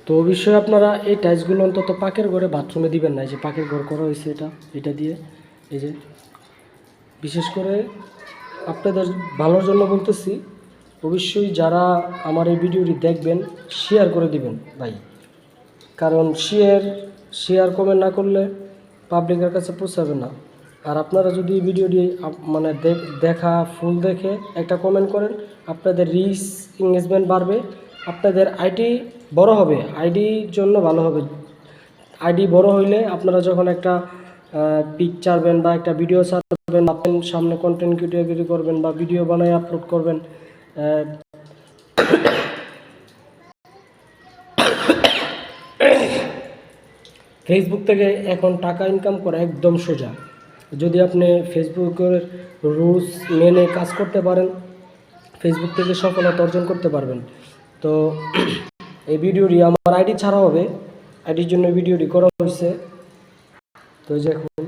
তো অবশ্যই আপনারা এই টাইলসগুলো অন্তত পাকের ঘরে বাথরুমে দিবেন না। এই যে পাকের ঘর করা হয়েছে এটা দিয়ে, এই যে বিশেষ করে আপনাদের ভালোর জন্য বলতেছি, অবশ্যই যারা আমার এই ভিডিওটি দেখবেন শেয়ার করে দিবেন ভাই, কারণ শেয়ার কমেন্ট না করলে পাবলিকের কাছে পৌঁছাবে না। আর আপনারা যদি ভিডিওটি মানে দেখা ফুল দেখে একটা কমেন্ট করেন, আপনাদের রিচ এঙ্গেজমেন্ট বাড়বে, আপনাদের আইডি বড় হবে, আইডির জন্য ভালো হবে। আইডি বড় হইলে আপনারা যখন একটা পিক ছাড়বেন বা একটা ভিডিও ছাড়বেন, আপনার সামনে কন্টেন্ট ক্রিয়েটর করবেন বা ভিডিও বানায় আপলোড করবেন, ফেসবুক থেকে এখন টাকা ইনকাম করা একদম সোজা। যদি আপনি ফেসবুকের রুলস মেনে কাজ করতে পারেন, ফেসবুক থেকে সফলতা অর্জন করতে পারবেন। তো এই ভিডিওটি আমার আইডি ছাড়া হবে, আইডির জন্য ভিডিওটি করা হয়েছে। তো দেখুন